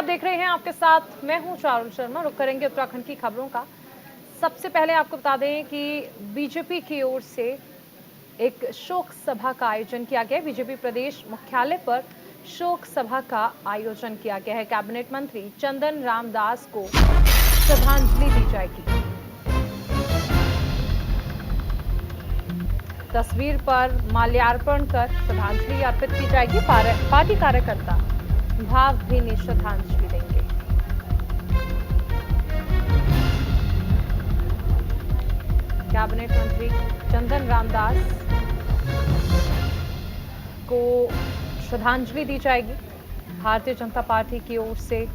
आप देख रहे हैं, आपके साथ मैं हूं चारुल शर्मा। रुक करेंगे उत्तराखंड की खबरों का। सबसे पहले आपको बता दें कि बीजेपी की ओर से एक शोक सभा का आयोजन किया गया है। बीजेपी प्रदेश मुख्यालय पर शोक सभा का आयोजन किया गया है। कैबिनेट मंत्री चंदन रामदास को श्रद्धांजलि दी जाएगी। तस्वीर पर माल्यार्पण कर श्रद्धांजलि अर्पित की जाएगी। पार्टी कार्यकर्ता भावभीनी श्रद्धांजलि देंगे। कैबिनेट मंत्री चंदन रामदास को श्रद्धांजलि दी जाएगी भारतीय जनता पार्टी की ओर से।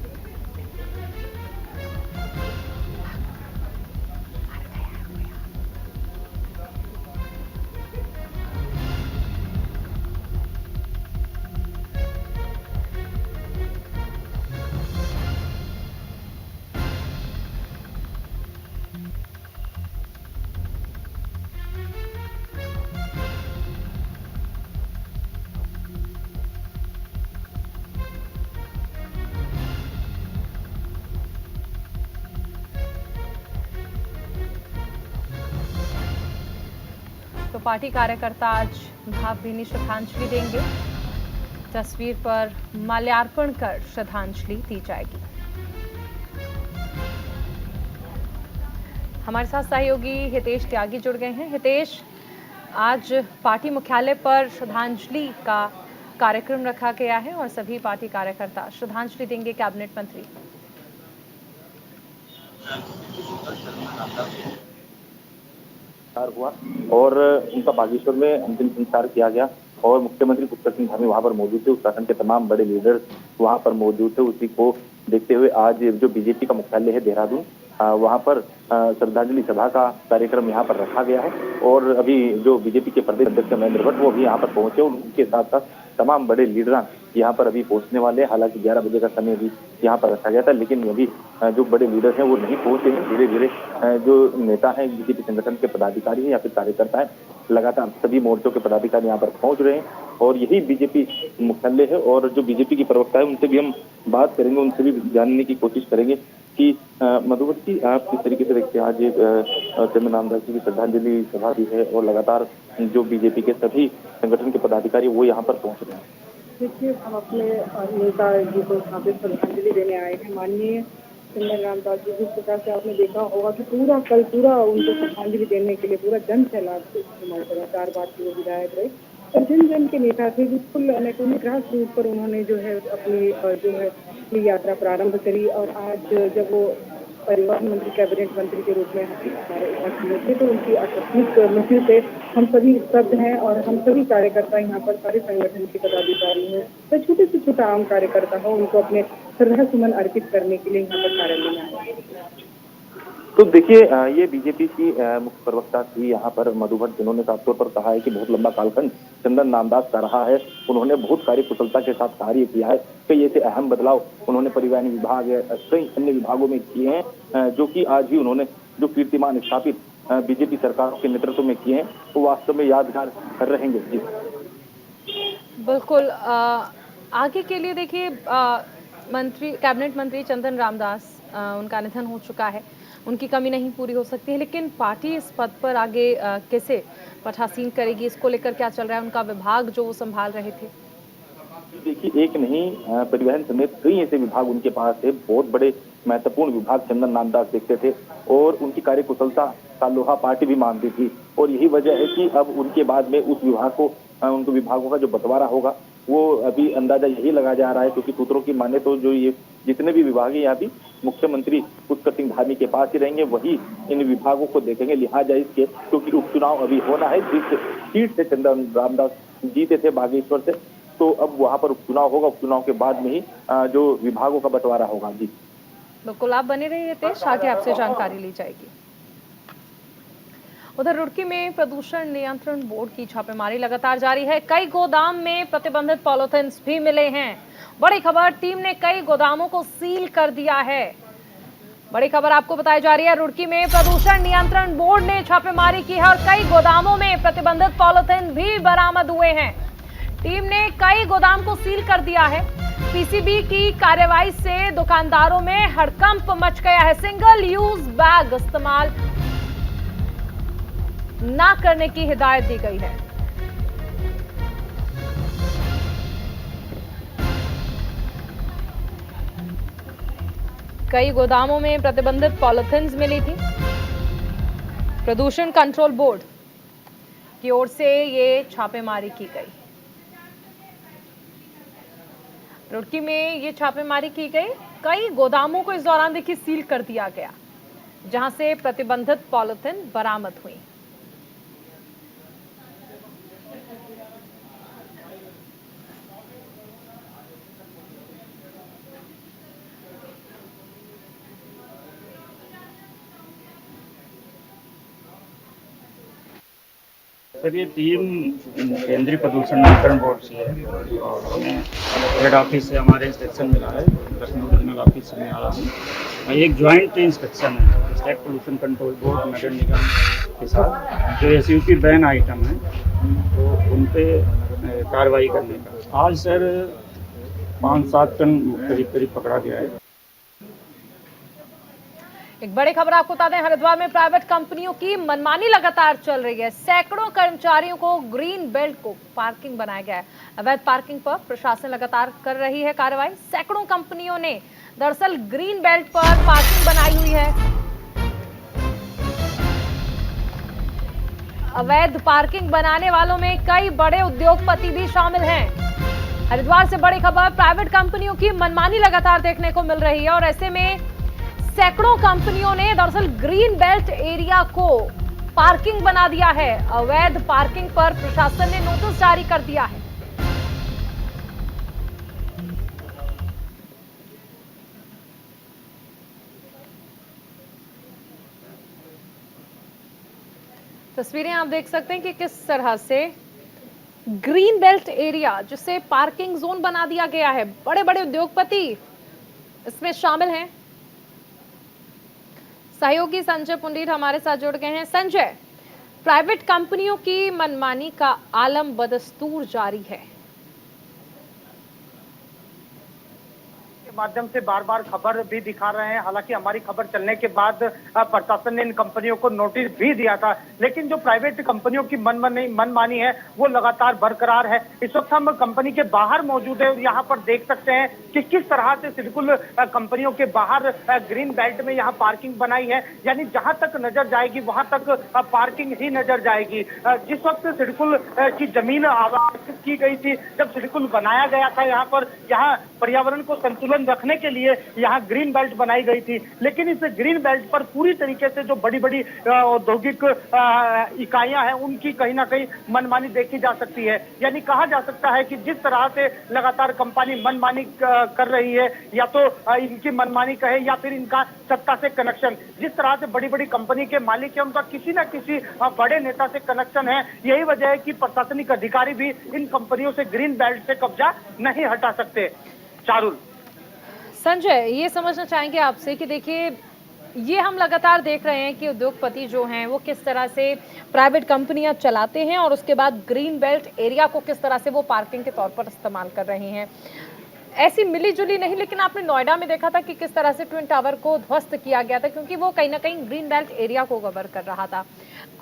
तो पार्टी कार्यकर्ता आज भावभीनी श्रद्धांजलि देंगे। तस्वीर पर माल्यार्पण कर श्रद्धांजलि दी जाएगी। हमारे साथ सहयोगी हितेश त्यागी जुड़ गए हैं। हितेश, आज पार्टी मुख्यालय पर श्रद्धांजलि का कार्यक्रम रखा गया है और सभी पार्टी कार्यकर्ता श्रद्धांजलि देंगे कैबिनेट मंत्री। हुआ और उनका बागेश्वर में अंतिम संस्कार किया गया और मुख्यमंत्री पुष्कर सिंह धामी वहां पर मौजूद थे। उत्तराखंड के तमाम बड़े लीडर वहां पर मौजूद थे। उसी को देखते हुए आज जो बीजेपी का मुख्यालय है देहरादून, वहां पर श्रद्धांजलि सभा का कार्यक्रम यहां पर रखा गया है। और अभी जो बीजेपी के प्रदेश अध्यक्ष महेंद्र भट्ट वो भी यहाँ पर पहुंचे और उनके साथ साथ तमाम बड़े लीडर यहाँ पर अभी पहुंचने वाले। हालांकि 11 बजे का समय भी यहाँ पर रखा गया था, लेकिन अभी जो बड़े लीडर हैं वो नहीं पहुंचे हैं। धीरे धीरे जो नेता हैं, बीजेपी संगठन के पदाधिकारी हैं या फिर कार्यकर्ता हैं, लगातार सभी मोर्चों के पदाधिकारी यहाँ पर पहुंच रहे हैं और यही बीजेपी मुख्यालय है। और जो बीजेपी की प्रवक्ता है उनसे भी हम बात करेंगे, उनसे भी जानने की कोशिश करेंगे कि मधुवती, आप किस तरीके से देखते हैं आज चंदन रामदास जी की श्रद्धांजलि सभा भी है और लगातार जो बीजेपी के सभी संगठन के पदाधिकारी वो यहाँ पर पहुंच रहे हैं। देखिए, हम अपने नेता जी को यहाँ पे श्रद्धांजलि देने आए हैं। माननीय चंदन रामदास जी, जिस प्रकार से आपने देखा होगा कि कल पूरा उनको श्रद्धांजलि देने के लिए पूरा जन सैलाब इस्तेमाल करा। 4 बार के वो विधायक रहे और जन के नेता थे। बिल्कुल ग्रास रूट पर उन्होंने जो है अपनी यात्रा प्रारंभ करी। और आज जब वो परिवहन मंत्री, कैबिनेट मंत्री के रूप में हमारे उपस्थित हुए थे, तो उनकी आकस्मिक मृत्यु से हम सभी स्तब्ध हैं और हम सभी कार्यकर्ता यहाँ पर सारे संगठन के पदाधिकारी हैं, तो छोटे से छोटा आम कार्यकर्ता हो, उनको अपने श्रद्धा सुमन अर्पित करने के लिए यहाँ पर कार्यालय में आए। तो देखिए, ये बीजेपी की मुख्य प्रवक्ता थी यहाँ पर मधु भट्ट, जिन्होंने साफ तौर पर कहा है कि बहुत लंबा कालखंड चंदन रामदास का रहा है। उन्होंने बहुत कार्यकुशलता के साथ कार्य किया है। कई ऐसे अहम बदलाव उन्होंने परिवहन विभाग, कई अन्य विभागों में किए हैं, जो कि आज भी उन्होंने जो कीर्तिमान स्थापित बीजेपी सरकारों के नेतृत्व में किए हैं, वो वास्तव में यादगार रहेंगे। जी बिल्कुल। आगे के लिए देखिए, कैबिनेट मंत्री चंदन रामदास, उनका निधन हो चुका है, उनकी कमी नहीं पूरी हो सकती है, लेकिन पार्टी इस पद पर आगे कैसे पठासीन करेगी, इसको लेकर क्या चल रहा है? उनका विभाग जो वो संभाल रहे थे। देखिए, एक नहीं, परिवहन समेत कई ऐसे विभाग उनके पास थे। बहुत बड़े महत्वपूर्ण विभाग चंदन रामदास देखते थे और उनकी कार्यकुशलता का लोहा पार्टी भी मानती थी। और यही वजह है कि अब उनके बाद में उस विभाग को, उनको विभागों का जो बंटवारा होगा वो अभी अंदाजा यही लगाया जा रहा है, क्योंकि सूत्रों की माने तो जो ये जितने भी विभाग है यहाँ भी मुख्यमंत्री पुष्कर सिंह धामी के पास ही रहेंगे, वही इन विभागों को देखेंगे। लिहाजा इसके, क्योंकि उपचुनाव अभी होना है, जिस सीट से चंदन रामदास जीते थे बागेश्वर से, तो अब वहां पर उपचुनाव होगा। उपचुनाव के बाद में ही जो विभागों का बंटवारा होगा। जी बिल्कुल, आप बने रहिए हितेश, आगे आपसे जानकारी ली जाएगी। उधर रुड़की में प्रदूषण नियंत्रण बोर्ड की छापेमारी लगातार जारी है। कई गोदाम में प्रतिबंधित पॉलिथीन भी मिले हैं। बड़ी खबर, टीम ने कई गोदामों को सील कर दिया है। बड़ी खबर आपको बताई जा रही है, रुड़की में प्रदूषण नियंत्रण बोर्ड ने छापेमारी की है और कई गोदामों में प्रतिबंधित पॉलिथीन भी बरामद हुए हैं। टीम ने कई गोदाम को सील कर दिया है। पीसीबी की कार्रवाई से दुकानदारों में हड़कंप मच गया है। सिंगल यूज बैग इस्तेमाल ना करने की हिदायत दी गई है। कई गोदामों में प्रतिबंधित पॉलिथीन्स मिली थी। प्रदूषण कंट्रोल बोर्ड की ओर से ये छापेमारी की गई। रुड़की में ये छापेमारी की गई। कई गोदामों को इस दौरान देखिए सील कर दिया गया, जहां से प्रतिबंधित पॉलिथीन बरामद हुई। सर ये टीम केंद्रीय प्रदूषण नियंत्रण बोर्ड से है और हमें हेड ऑफिस से हमारे इंस्पेक्शन मिला है, लखनऊ रीजनल ऑफिस से मिला है। एक ज्वाइंट इंस्पेक्शन है स्टेट पोल्यूशन कंट्रोल बोर्ड नगर निगम के साथ, जो एसयूपी बैन आइटम है तो उन पे कार्रवाई करने का। आज सर 5-7 टन करीब पकड़ा गया है। एक बड़ी खबर आपको बता दें, हरिद्वार में प्राइवेट कंपनियों की मनमानी लगातार चल रही है। सैकड़ों कर्मचारियों को ग्रीन बेल्ट को पार्किंग बनाया गया है। अवैध पार्किंग पर प्रशासन लगातार कर रही है कार्रवाई। सैकड़ों कंपनियों ने दरअसल ग्रीन बेल्ट पर पार्किंग बनाई हुई है। अवैध पार्किंग बनाने वालों में कई बड़े उद्योगपति भी शामिल हैं। हरिद्वार से बड़ी खबर, प्राइवेट कंपनियों की मनमानी लगातार देखने को मिल रही है और ऐसे में सैकड़ों कंपनियों ने दरअसल ग्रीन बेल्ट एरिया को पार्किंग बना दिया है। अवैध पार्किंग पर प्रशासन ने नोटिस जारी कर दिया है। तस्वीरें आप देख सकते हैं कि किस तरह से ग्रीन बेल्ट एरिया, जिसे पार्किंग जोन बना दिया गया है। बड़े बड़े उद्योगपति इसमें शामिल हैं। सहयोगी संजय पुंडीर हमारे साथ जुड़ गए हैं। संजय, प्राइवेट कंपनियों की मनमानी का आलम बदस्तूर जारी है। माध्यम से बार बार खबर भी दिखा रहे हैं। हालांकि हमारी खबर चलने के बाद प्रशासन ने इन कंपनियों को नोटिस भी दिया था, लेकिन जो प्राइवेट कंपनियों की मनमानी है वो लगातार बरकरार है। इस वक्त हम कंपनी के बाहर मौजूद है और यहाँ पर देख सकते हैं कि किस तरह से सिडकुल कंपनियों के बाहर ग्रीन बेल्ट में यहाँ पार्किंग बनाई है। यानी जहां तक नजर जाएगी वहां तक पार्किंग ही नजर जाएगी। जिस वक्त सिडकुल की जमीन आवंटित की गई थी, जब सिडकुल बनाया गया था, यहाँ पर्यावरण को संतुलन रखने के लिए यहाँ ग्रीन बेल्ट बनाई गई थी। लेकिन इस ग्रीन बेल्ट पर पूरी तरीके से जो बड़ी बड़ी औद्योगिक इकाइयां हैं उनकी कहीं ना कहीं मनमानी देखी जा सकती है। यानी कहा जा सकता है कि जिस तरह से लगातार कंपनी मनमानी कर रही है, या तो इनकी मनमानी कहे या फिर इनका सत्ता से कनेक्शन, जिस तरह से बड़ी बड़ी कंपनी के मालिक है उनका किसी न किसी बड़े नेता से कनेक्शन है। यही वजह है कि प्रशासनिक अधिकारी भी इन कंपनियों से ग्रीन बेल्ट से कब्जा नहीं हटा सकते। चारुल, संजय, ये समझना चाहेंगे आपसे कि देखिए, ये हम लगातार देख रहे हैं कि उद्योगपति जो हैं वो किस तरह से प्राइवेट कंपनियां चलाते हैं और उसके बाद ग्रीन बेल्ट एरिया को किस तरह से वो पार्किंग के तौर पर इस्तेमाल कर रहे हैं। ऐसी मिली जुली नहीं, लेकिन आपने नोएडा में देखा था कि किस तरह से ट्विन टावर को ध्वस्त किया गया था, क्योंकि वो कहीं ना कहीं ग्रीन बेल्ट एरिया को कवर कर रहा था।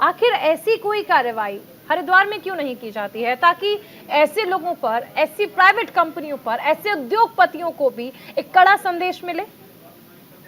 आखिर ऐसी कोई कार्रवाई हरिद्वार में क्यों नहीं की जाती है, ताकि ऐसे लोगों पर, ऐसी प्राइवेट कंपनियों पर, ऐसे उद्योगपतियों को भी एक कड़ा संदेश मिले?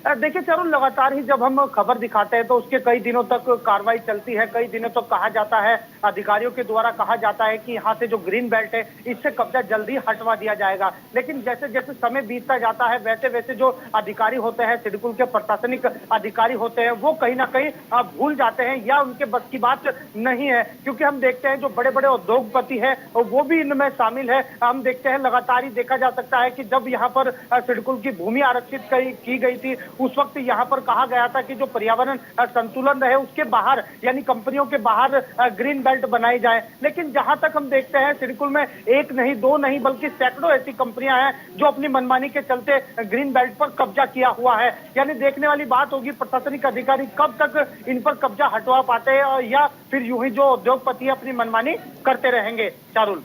देखिए चारुल, लगातार ही जब हम खबर दिखाते हैं तो उसके कई दिनों तक कार्रवाई चलती है। कई दिनों तक कहा जाता है, अधिकारियों के द्वारा कहा जाता है कि यहाँ से जो ग्रीन बेल्ट है इससे कब्जा जल्दी हटवा दिया जाएगा। लेकिन जैसे जैसे समय बीतता जाता है वैसे वैसे जो अधिकारी होते हैं, सिडकुल के प्रशासनिक अधिकारी होते हैं, वो कहीं ना कहीं भूल जाते हैं या उनके बस की बात नहीं है। क्योंकि हम देखते हैं जो बड़े बड़े उद्योगपति है वो भी इनमें शामिल है। हम देखते हैं लगातार ही देखा जा सकता है कि जब यहाँ पर सिडकुल की भूमि आरक्षित की गई थी, उस वक्त यहाँ पर कहा गया था कि जो पर्यावरण संतुलन रहे उसके बाहर, यानी कंपनियों के बाहर ग्रीन बेल्ट बनाई जाए। लेकिन जहां तक हम देखते हैं सिडकुल में एक नहीं, दो नहीं, बल्कि सैकड़ों ऐसी कंपनियां हैं जो अपनी मनमानी के चलते ग्रीन बेल्ट पर कब्जा किया हुआ है। यानी देखने वाली बात होगी प्रशासनिक अधिकारी कब तक इन पर कब्जा हटवा पाते हैं, या फिर यूं ही जो उद्योगपति अपनी मनमानी करते रहेंगे। चारुल,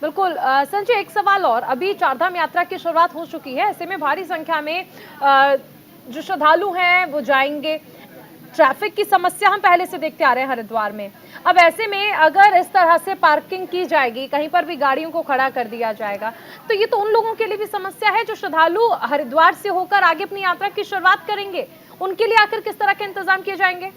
बिल्कुल संजय, एक सवाल और, अभी चारधाम यात्रा की शुरुआत हो चुकी है, ऐसे में भारी संख्या में अ, जो श्रद्धालु हैं वो जाएंगे। ट्रैफिक की समस्या हम पहले से देखते आ रहे हैं हरिद्वार में। अब ऐसे में अगर इस तरह से पार्किंग की जाएगी, कहीं पर भी गाड़ियों को खड़ा कर दिया जाएगा, तो ये तो उन लोगों के लिए भी समस्या है जो श्रद्धालु हरिद्वार से होकर आगे अपनी यात्रा की शुरुआत करेंगे। उनके लिए आखिर किस तरह के इंतजाम किए जाएंगे?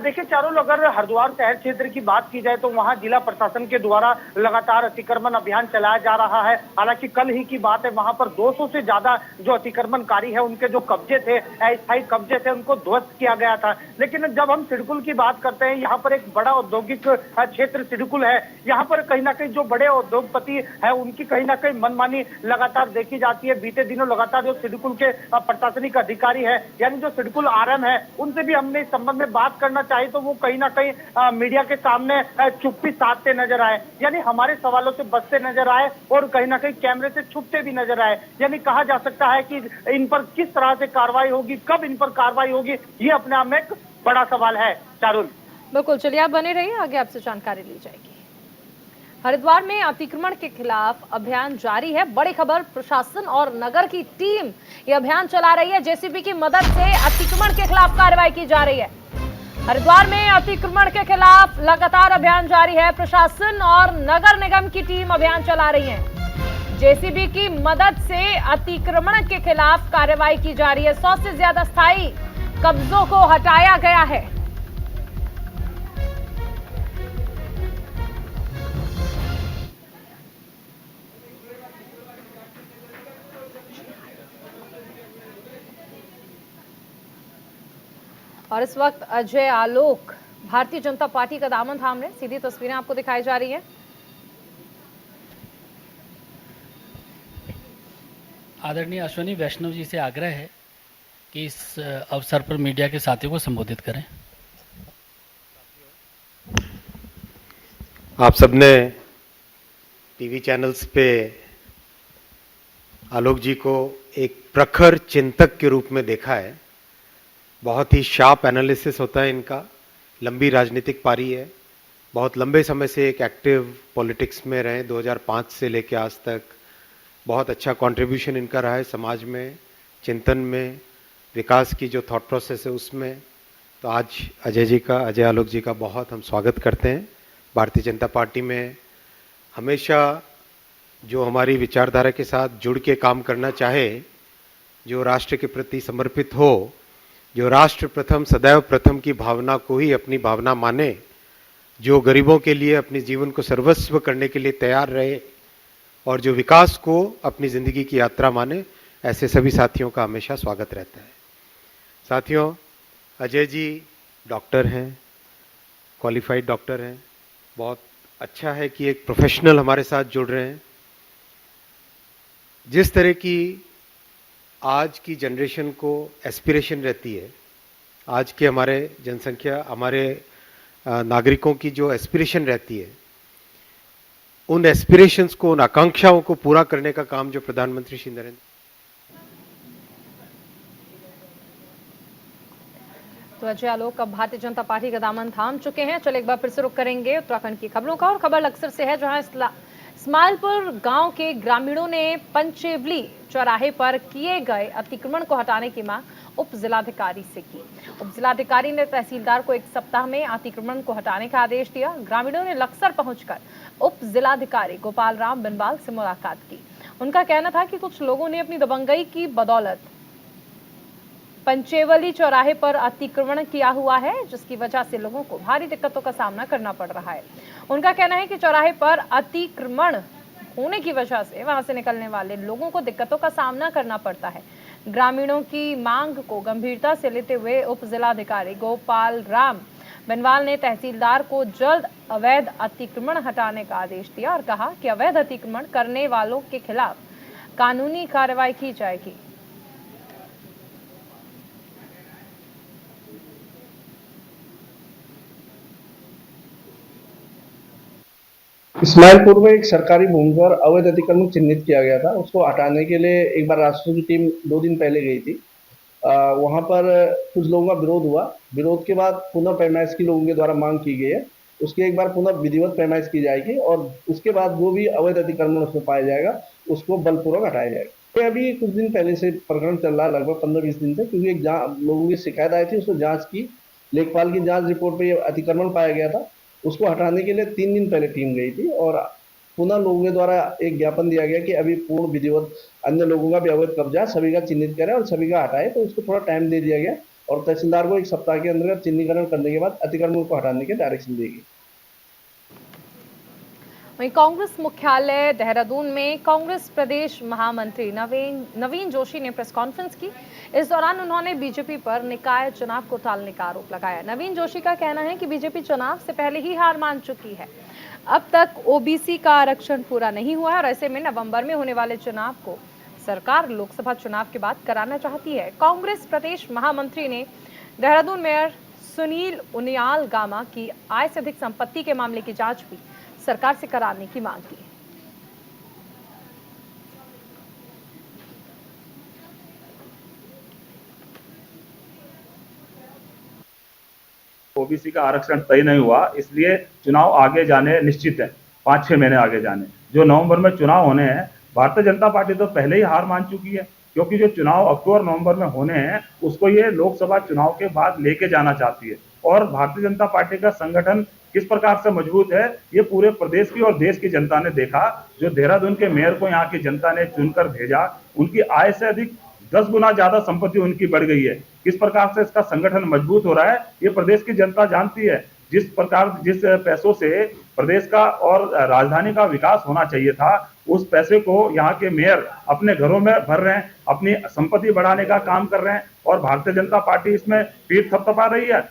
देखिए चारों, अगर हरिद्वार शहर क्षेत्र की बात की जाए तो वहां जिला प्रशासन के द्वारा लगातार अतिक्रमण अभियान चलाया जा रहा है। हालांकि कल ही की बात है, वहां पर 200 से ज्यादा जो अतिक्रमणकारी है उनके जो कब्जे थे, अस्थायी कब्जे थे, उनको ध्वस्त किया गया था। लेकिन जब हम सिडकुल की बात करते हैं, यहाँ पर एक बड़ा औद्योगिक क्षेत्र सिडकुल है। यहाँ पर कहीं ना कहीं जो बड़े उद्योगपति है उनकी कहीं ना कहीं मनमानी लगातार देखी जाती है। बीते दिनों लगातार जो सिडकुल के प्रशासनिक अधिकारी है, यानी जो सिडकुल आरएम है, उनसे भी हमने इस संबंध में बात करना चाहिए तो वो कहीं ना कहीं मीडिया के सामने चुप्पी साधते नजर आए, यानी हमारे सवालों से बचते नजर आए और कहीं ना कहीं कैमरे से छुपते भी नजर आए। यानी कहा जा सकता है कि इन पर किस तरह से कार्रवाई होगी, कब इन पर कार्रवाई होगी, ये अपने आप में एक बड़ा सवाल है। चारुल, बिल्कुल, चलिए आप बने रहिए, आगे आपसे जानकारी ली जाएगी। हरिद्वार में अतिक्रमण के खिलाफ अभियान जारी है। बड़ी खबर, प्रशासन और नगर की टीम ये अभियान चला रही है। जेसीबी की मदद से अतिक्रमण के खिलाफ कार्रवाई की जा रही है। हरिद्वार में अतिक्रमण के खिलाफ लगातार अभियान जारी है। प्रशासन और नगर निगम की टीम अभियान चला रही है। जेसीबी की मदद से अतिक्रमण के खिलाफ कार्रवाई की जा रही है। 100 से ज्यादा स्थायी कब्जों को हटाया गया है। और इस वक्त अजय आलोक भारतीय जनता पार्टी का दामन थाम रहे, सीधी तस्वीरें आपको दिखाई जा रही हैं। आदरणीय अश्विनी वैष्णव जी से आग्रह है कि इस अवसर पर मीडिया के साथियों को संबोधित करें। आप सबने टीवी चैनल्स पे आलोक जी को एक प्रखर चिंतक के रूप में देखा है। बहुत ही शार्प एनालिसिस होता है इनका, लंबी राजनीतिक पारी है, बहुत लंबे समय से एक एक्टिव पॉलिटिक्स में रहे, 2005 से लेकर आज तक बहुत अच्छा कंट्रीब्यूशन इनका रहा है समाज में, चिंतन में, विकास की जो थॉट प्रोसेस है उसमें। तो आज अजय आलोक जी का बहुत हम स्वागत करते हैं। भारतीय जनता पार्टी में हमेशा जो हमारी विचारधारा के साथ जुड़ के काम करना चाहे, जो राष्ट्र के प्रति समर्पित हो, जो राष्ट्र प्रथम सदैव प्रथम की भावना को ही अपनी भावना माने, जो गरीबों के लिए अपने जीवन को सर्वस्व करने के लिए तैयार रहे और जो विकास को अपनी ज़िंदगी की यात्रा माने, ऐसे सभी साथियों का हमेशा स्वागत रहता है। साथियों, अजय जी डॉक्टर हैं, क्वालिफाइड डॉक्टर हैं। बहुत अच्छा है कि एक प्रोफेशनल हमारे साथ जुड़ रहे हैं। जिस तरह की आज की जनरेशन को एस्पिरेशन रहती है, आज के हमारे जनसंख्या, हमारे नागरिकों की जो एस्पिरेशन रहती है, उन एस्पिरेशंस को, उन आकांक्षाओं को पूरा करने का काम जो प्रधानमंत्री श्री नरेंद्र। तो अजय आलोक अब भारतीय जनता पार्टी का दामन थाम चुके हैं। चलो एक बार फिर से रुख करेंगे उत्तराखंड की खबरों का, और खबर लक्सर से है, जहां इस्माइलपुर गांव के ग्रामीणों ने पंचेवली चौराहे पर किए गए अतिक्रमण को हटाने की मांग उप जिलाधिकारी से की। उप जिलाधिकारी ने तहसीलदार को 1 सप्ताह में अतिक्रमण को हटाने का आदेश दिया। ग्रामीणों ने लक्सर पहुंचकर उप जिलाधिकारी गोपाल राम बिनवाल से मुलाकात की। उनका कहना था कि कुछ लोगों ने अपनी दबंगई की बदौलत पंचेवली चौराहे पर अतिक्रमण किया हुआ है, जिसकी वजह से लोगों को भारी दिक्कतों का सामना करना पड़ रहा है। उनका कहना है कि चौराहे पर अतिक्रमण होने की वजह से वहां से निकलने वाले लोगों को दिक्कतों का सामना करना पड़ता है। ग्रामीणों की मांग को गंभीरता से लेते हुए उप जिलाधिकारी गोपाल राम बिनवाल ने तहसीलदार को जल्द अवैध अतिक्रमण हटाने का आदेश दिया और कहा कि अवैध अतिक्रमण करने वालों के खिलाफ कानूनी कार्रवाई की जाएगी। इस्माइलपुर में एक सरकारी भूमि पर अवैध अतिक्रमण चिन्हित किया गया था। उसको हटाने के लिए एक बार राष्ट्र की टीम 2 दिन पहले गई थी। वहां पर कुछ लोगों का विरोध हुआ। विरोध के बाद पुनः पैमाइश की लोगों के द्वारा मांग की गई है उसकी एक बार पुनः विधिवत पैमाइश की जाएगी और उसके बाद जो भी अवैध अतिक्रमण उसमें पाया जाएगा उसको बलपूर्वक हटाया जाएगा। ये अभी कुछ दिन पहले से प्रकरण चल रहा है, लगभग 15-20 दिन से, क्योंकि एक लोगों की शिकायत आई थी, उसको जांच की, लेखपाल की जांच रिपोर्ट पे ये अतिक्रमण पाया गया था। उसको हटाने के लिए 3 दिन पहले टीम गई थी और पुनः लोगों के द्वारा एक ज्ञापन दिया गया कि अभी पूर्ण विधिवत अन्य लोगों का भी अवैध कब्जा सभी का चिन्हित करें और सभी का हटाए, तो उसको थोड़ा टाइम दे दिया गया और तहसीलदार को 1 सप्ताह के अंदर चिन्हीकरण करने के बाद अतिक्रमण को हटाने के डायरेक्शन दी गई। वहीं कांग्रेस मुख्यालय देहरादून में कांग्रेस प्रदेश महामंत्री नवीन जोशी ने प्रेस कॉन्फ्रेंस की। इस दौरान उन्होंने बीजेपी पर निकाय चुनाव को टालने का आरोप लगाया। नवीन जोशी का कहना है कि बीजेपी चुनाव से पहले ही हार मान चुकी है। अब तक ओबीसी का आरक्षण पूरा नहीं हुआ है और ऐसे में नवंबर में होने वाले चुनाव को सरकार लोकसभा चुनाव के बाद कराना चाहती है। कांग्रेस प्रदेश महामंत्री ने देहरादून मेयर सुनील उनियाल गामा की आय से अधिक संपत्ति के मामले की जांच भी सरकार से कराने की मांग की। ओबीसी का आरक्षण तय नहीं हुआ, इसलिए चुनाव आगे जाने निश्चित है, 5-6 महीने आगे जाने। जो नवंबर में चुनाव होने हैं, भारतीय जनता पार्टी तो पहले ही हार मान चुकी है, क्योंकि जो चुनाव अक्टूबर नवंबर में होने हैं उसको ये लोकसभा चुनाव के बाद लेके जाना चाहती है। और भारतीय जनता पार्टी का संगठन किस प्रकार से मजबूत है ये पूरे प्रदेश की और देश की जनता ने देखा। जो देहरादून के मेयर को यहाँ की जनता ने चुनकर भेजा, उनकी आय से अधिक 10 गुना ज्यादा संपत्ति उनकी बढ़ गई है। किस प्रकार से इसका संगठन मजबूत हो रहा है ये प्रदेश की जनता जानती है। जिस पैसों से प्रदेश का और राजधानी का विकास होना चाहिए था, उस पैसे को यहाँ के मेयर अपने घरों में भर रहे हैं, अपनी संपत्ति बढ़ाने का काम कर रहे हैं और भारतीय जनता पार्टी इसमें पीठ थपथपा रही है।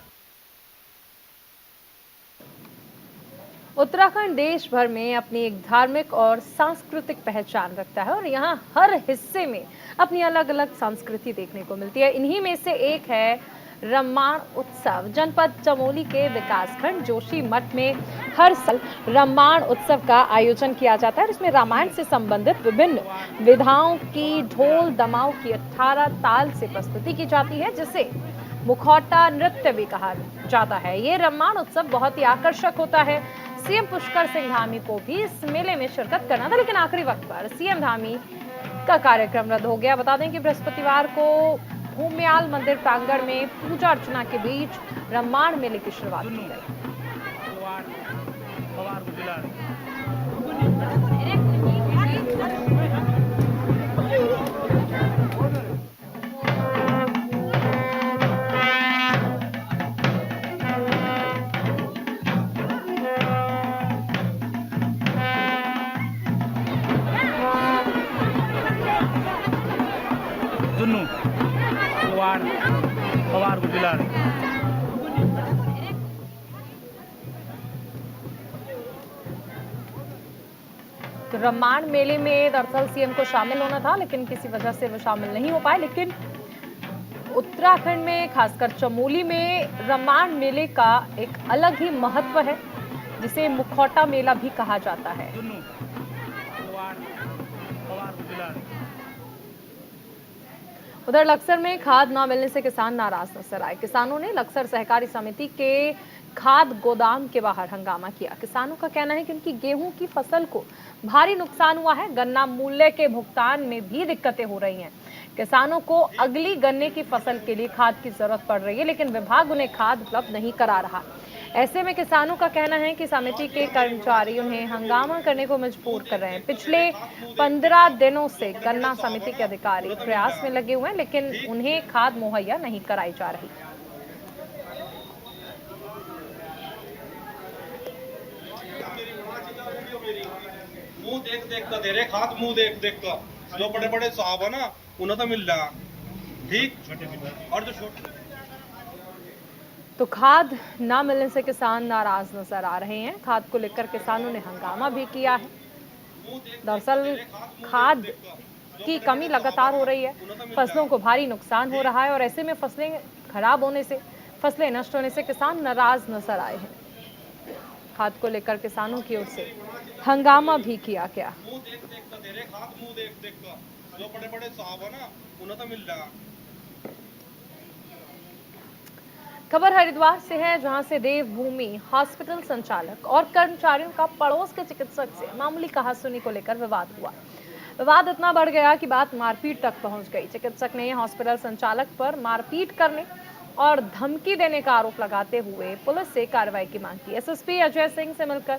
उत्तराखंड देश भर में अपनी एक धार्मिक और सांस्कृतिक पहचान रखता है और यहाँ हर हिस्से में अपनी अलग अलग संस्कृति देखने को मिलती है। इन्हीं में से एक है रामायण उत्सव। जनपद चमोली के विकासखंड जोशी मठ में हर साल रामायण उत्सव का आयोजन किया जाता है। इसमें रामायण से संबंधित विभिन्न विधाओं की ढोल दमाऊ की 18 ताल से प्रस्तुति की जाती है, जिसे मुखौटा नृत्य भी कहा जाता है। ये रामायण उत्सव बहुत ही आकर्षक होता है। सीएम पुष्कर सिंह धामी को भी इस मेले में शिरकत करना था, लेकिन आखिरी वक्त पर सीएम धामी का कार्यक्रम रद्द हो गया। बता दें कि बृहस्पतिवार को भूम्याल मंदिर प्रांगण में पूजा अर्चना के बीच रामायण मेले की शुरुआत की गई। तो रामायण मेले में दरअसल सीएम को शामिल होना था, लेकिन किसी वजह से वो शामिल नहीं हो पाए। लेकिन उत्तराखंड में खासकर चमोली में रामायण मेले का एक अलग ही महत्व है, जिसे मुखौटा मेला भी कहा जाता है। उधर लक्सर में खाद न मिलने से किसान नाराज नजर आए। किसानों ने लक्सर सहकारी समिति के खाद गोदाम के बाहर हंगामा किया। किसानों का कहना है कि उनकी गेहूं की फसल को भारी नुकसान हुआ है। गन्ना मूल्य के भुगतान में भी दिक्कतें हो रही हैं। किसानों को अगली गन्ने की फसल के लिए खाद की जरूरत पड़ रही है, लेकिन विभाग उन्हें खाद उपलब्ध नहीं करा रहा। ऐसे में किसानों का कहना है कि समिति के कर्मचारी उन्हें हंगामा करने को मजबूर कर रहे हैं। पिछले 15 दिनों से गन्ना समिति के अधिकारी प्रयास में लगे हुए हैं, लेकिन उन्हें खाद मुहैया नहीं कराई जा रही। मुंह देख देख कर दे रहे खाद, मुंह देख देख कर। जो बड़े बड़े साहब है ना उन्हें तो मिल रहा ठीक, और जो छोटे तो खाद ना मिलने से किसान नाराज नजर आ रहे हैं। खाद को लेकर किसानों ने हंगामा भी किया है। दरअसल खाद की कमी लगातार हो रही है, फसलों को भारी नुकसान हो रहा है और ऐसे में फसलें खराब होने से, फसलें नष्ट होने से किसान नाराज नजर आए हैं। खाद को लेकर किसानों की ओर से हंगामा भी किया गया। मुंह देख देख कर दे रहे खाद, मुंह देख देख कर। जो बड़े बड़े साहब है ना उन्हें तो मिल रहा। खबर हरिद्वार से है, जहां से देवभूमि हॉस्पिटल संचालक और कर्मचारियों का पड़ोस के चिकित्सक से मामूली कहासुनी को लेकर विवाद हुआ। विवाद इतना बढ़ गया कि बात मारपीट तक पहुंच गई। चिकित्सक ने हॉस्पिटल संचालक पर मारपीट करने और धमकी देने का आरोप लगाते हुए पुलिस से कार्रवाई की मांग की। एसएसपी अजय सिंह से मिलकर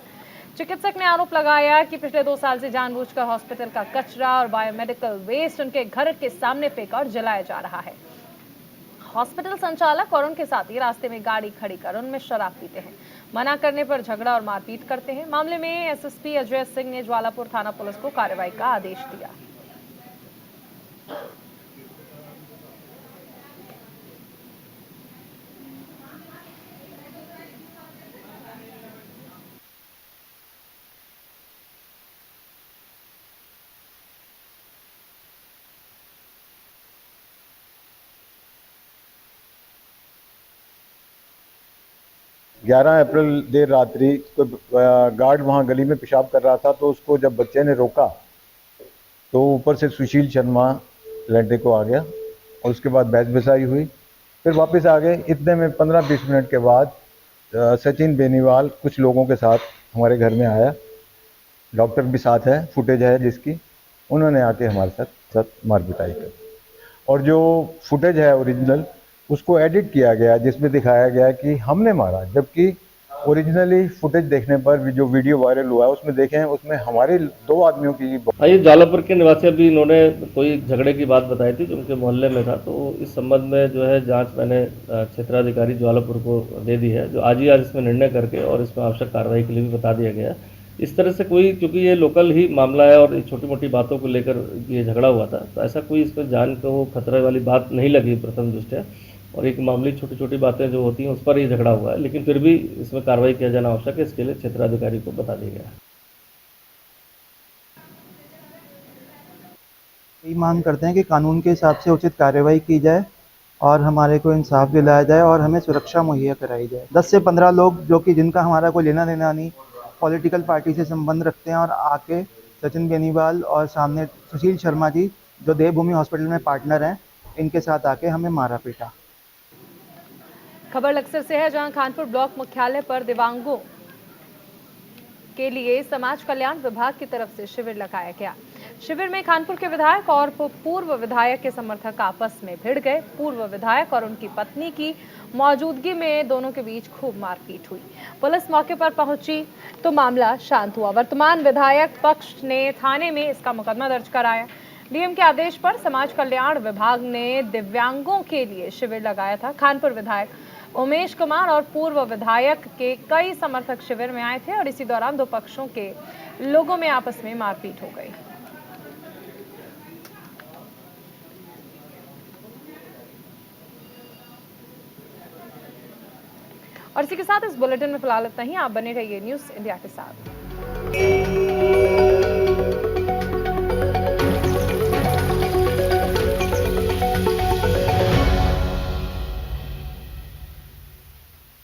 चिकित्सक ने आरोप लगाया कि पिछले 2 साल से जानबूझकर हॉस्पिटल का कचरा और बायोमेडिकल वेस्ट उनके घर के सामने फेंका और जलाया जा रहा है। हॉस्पिटल संचालक और उनके साथी रास्ते में गाड़ी खड़ी कर उनमें शराब पीते हैं, मना करने पर झगड़ा और मारपीट करते हैं। मामले में एसएसपी अजय सिंह ने ज्वालापुर थाना पुलिस को कार्रवाई का आदेश दिया। ग्यारह अप्रैल देर रात्रि गार्ड वहाँ गली में पेशाब कर रहा था, तो उसको जब बच्चे ने रोका तो ऊपर से सुशील शर्मा लड़के को आ गया और उसके बाद बहस बसाई हुई। फिर वापस आ गए। इतने में 15-20 मिनट के बाद सचिन बेनीवाल कुछ लोगों के साथ हमारे घर में आया। डॉक्टर भी साथ है, फुटेज है जिसकी। उन्होंने आके हमारे साथ मार पिटाई कर, और जो फुटेज है ओरिजिनल उसको एडिट किया गया, जिसमें दिखाया गया कि हमने मारा, जबकि ओरिजिनली फुटेज देखने पर जो वीडियो वायरल हुआ है उसमें देखें, उसमें हमारे 2 आदमियों की। ये ज्वालापुर के निवासी अभी इन्होंने कोई झगड़े की बात बताई थी जो उनके मोहल्ले में था, तो इस संबंध में जो है जांच मैंने क्षेत्राधिकारी ज्वालापुर को दे दी है, जो आज इसमें निर्णय करके और इसमें आवश्यक कार्रवाई के लिए भी बता दिया गया है। इस तरह से कोई, क्योंकि ये लोकल ही मामला है और छोटी मोटी बातों को लेकर ये झगड़ा हुआ था, तो ऐसा कोई इसमें जान को खतरे वाली बात नहीं लगी प्रथम दृष्टया, और एक मामूली छोटी छोटी बातें जो होती हैं उस पर ही झगड़ा हुआ है। लेकिन फिर भी इसमें कार्रवाई किया जाना आवश्यक है, इसके लिए क्षेत्राधिकारी को बता दिया गया है। यही मांग करते हैं कि कानून के हिसाब से उचित कार्रवाई की जाए और हमारे को इंसाफ दिलाया जाए और हमें सुरक्षा मुहैया कराई जाए। 10 से 15 लोग जो कि जिनका हमारा कोई लेना देना नहीं, पॉलिटिकल पार्टी से संबंध रखते हैं, और आके सचिन बेनीवाल और सामने सुशील शर्मा जी जो देवभूमि हॉस्पिटल में पार्टनर हैं, इनके साथ आके हमें मारा पीटा। खबर लक्सर से है, जहां खानपुर ब्लॉक मुख्यालय पर दिव्यांगों के लिए समाज कल्याण विभाग की तरफ से शिविर लगाया गया। शिविर में खानपुर के विधायक और पूर्व विधायक के समर्थक आपस में भिड़ गए। पूर्व विधायक और उनकी पत्नी की मौजूदगी में दोनों के बीच खूब मारपीट हुई। पुलिस मौके पर पहुंची तो मामला शांत हुआ। वर्तमान विधायक पक्ष ने थाने में इसका मुकदमा दर्ज कराया। डीएम के आदेश पर समाज कल्याण विभाग ने दिव्यांगों के लिए शिविर लगाया था। खानपुर विधायक उमेश कुमार और पूर्व विधायक के कई समर्थक शिविर में आए थे और इसी दौरान 2 पक्षों के लोगों में आपस में मारपीट हो गई। और इसी के साथ इस बुलेटिन में फिलहाल इतना ही। आप बने रहिए न्यूज़ इंडिया के साथ।